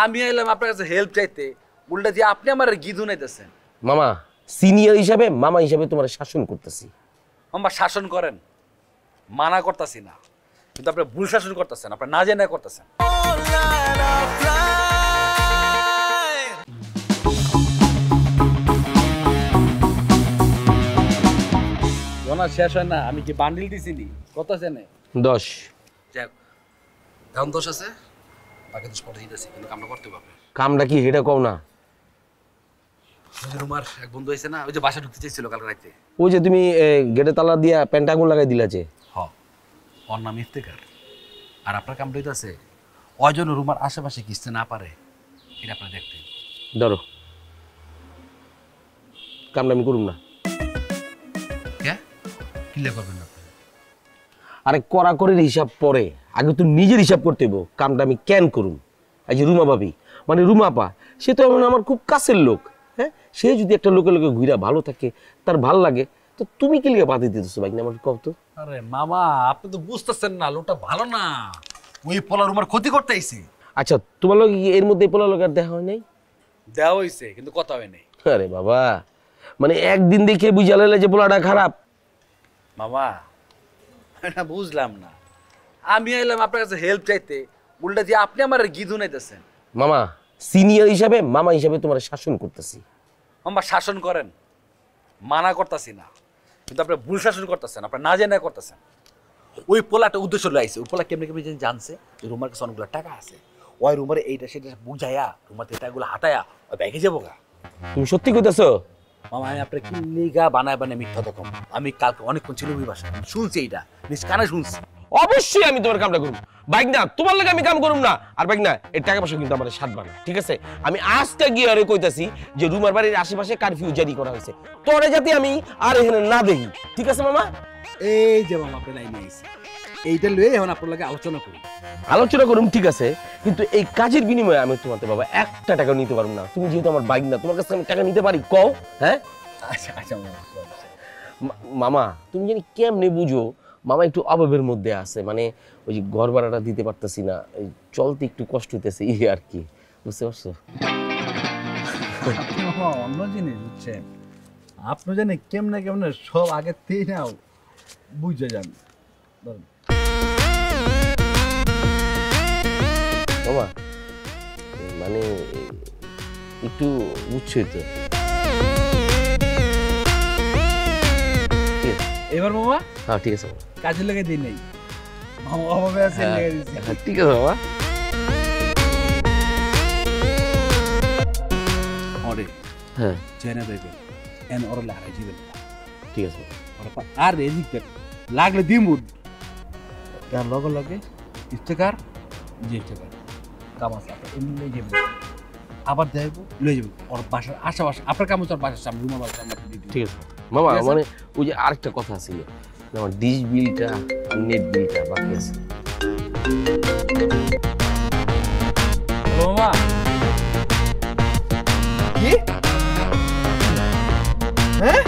আমি এলাম আপনার কাছে হেল্প চাইতে, উল্টা দিয়ে আপনি আমার গিধু নাইতেছেন। মামা সিনিয়র হিসাবে, মামা হিসাবে তোমার শাসন করতেছি। মামা শাসন করেন, মানা করতেছি না, কিন্তু আপনি ভুল শাসন করতেছেন, আপনি না জেনে করতেছেন। জনা শেষ হয় না, আমি কি বান্ডিল দিছিনি? কত আছে না? 10। যাক, এখন 10 আছে, বাকি 10 পরে দিতেছি, কিন্তু কামটা করতে হবে। কামটা কি হেটা কও না? রুমার এক বন্ধু হয়েছে না, ওই যে বাসা ঢুকতে চাইছিল কাল রাতে। ওই যে তুমি গেটে তালা দিয়া পেন্টাগুন লাগাই দিলা যে। ওর নাম ইফতেখার। আর আপনার কামটা হইতেছে অজন রুমার আশেপাশে কিসতে না পারে, এটা আপনার দেখতে। ধরো কামটা আমি করুম না। কিলে করবেন না? আরে কড়াকড়ির হিসাব পরে, আগে তো নিজের হিসাব করতে হইব কামটা আমি কেন করুম। এই যে রুমা ভাবি মানে রুমা আপা, সে তো আমার খুব কাছের লোক। হ্যাঁ, সে যদি একটা লোকের লোকে ঘুরা ভালো থাকে, তার ভাল লাগে, তো তুমি কি লিগে বাধা দিতেছো ভাই? আমার কব তো। আরে মামা, আপনি তো বুঝতেছেন না, লোকটা ভালো না, ওই পোলা রুমার ক্ষতি করতে আইছে। আচ্ছা, তোমার লোক এর মধ্যে পোলা লোকের দেখা হয় নাই? দেওয়া হয়েছে, কিন্তু কথা হয় নাই। আরে বাবা, মানে একদিন দেখে বুঝা লাইলে যে পোলাটা খারাপ? মামা এটা বুঝলাম না, আমি এলাম আপনার কাছে হেল্প চাইতে, উল্টা দিয়ে আপনি আমার গিধু নাইতেছেন। মামা সিনিয়র হিসাবে, মামা হিসাবে তোমার শাসন করতেছি। মামা শাসন করেন, মানা করতেছি না, কিন্তু আপনি ভুল শাসন করতেছেন, আপনি না জেনে করতেছেন। ওই পোলাটা উদ্দেশ্য লাইছে, ওই পোলা কেমনি কেমনি জানছে যে রুমার কাছে অনেকগুলো টাকা আছে, ওই রুমারে এইটা সেটা বুঝাইয়া রুমার থেকে টাকাগুলো হাতায়া ওই ব্যাগে যাবো গা। তুমি সত্যি কইতেছো? মামা আমি আপনার কি লিগা বানায় বানায় মিথ্যা তখন, আমি কালকে অনেকক্ষণ ছিল ওই বাসা, শুনছি এইটা নিজ কানে শুনছি। অবশ্যই আমি তোমার কামটা করুম বাইক না, তোমার লাগে আমি কাম করুম না। আর বাইক না, এর টাকা পয়সা কিন্তু আমার সাতবা না, ঠিক আছে? আমি আজকে গিয়ে আরে কইতাছি যে রুমার বাড়ির আশেপাশে কারফিউ জারি করা হয়েছে, তোরে যাতে আমি আর এখানে না দেখি, ঠিক আছে মামা? এই যে মামা আপনি লাইনে আইছে, এইটা লয়ে এখন আপনার লাগে আলোচনা করি। আলোচনা করুম, ঠিক আছে, কিন্তু এই কাজের বিনিময়ে আমি তোমাকে বাবা একটা টাকা নিতে পারবো না। তুমি যেহেতু আমার বাইক না, তোমার কাছে আমি টাকা নিতে পারি, কও? হ্যাঁ আচ্ছা আচ্ছা মামা, তুমি জানি কেমনে বুঝো মামা একটু অভাবের মধ্যে আছে, মানে ওই যে ঘর ভাড়াটা দিতে পারতেছি না, ওই চলতে একটু কষ্ট হইতেছে আর কি, বুঝতে পারছো? অন্য জিনিস বুঝছেন, আপনি জানি কেমনে কেমনে সব আগে তেই নাও বুঝে যান। মামা মানে একটু বুঝছোই তো। এবার মামা হ্যাঁ ঠিক আছে, কাজে লেগে দিই নাই, মামা অভাবে আছে লেগে দিছি। ঠিক আছে মামা। ওরে হ্যাঁ জেনে দেবে এন ওরলে হারাই যাবেন, ঠিক আছে। আর এদিক লাগলে দিমুদ তার লগে লগে ইফতেখার যে ইফতেখার কামাস আপনি এমনি যাবেন, আবার দেখবো লয়ে যাবেন ওর বাসার আশেপাশে, আপনার কামাস ওর বাসার সামনে, রুমার বাসার সামনে দিয়ে দিবেন, ঠিক আছে মামা? মানে ওই যে আরেকটা কথা ছিল, আমার ডিশ বিলটা আর নেট বিলটা বাকি আছে। মামা কি হ্যাঁ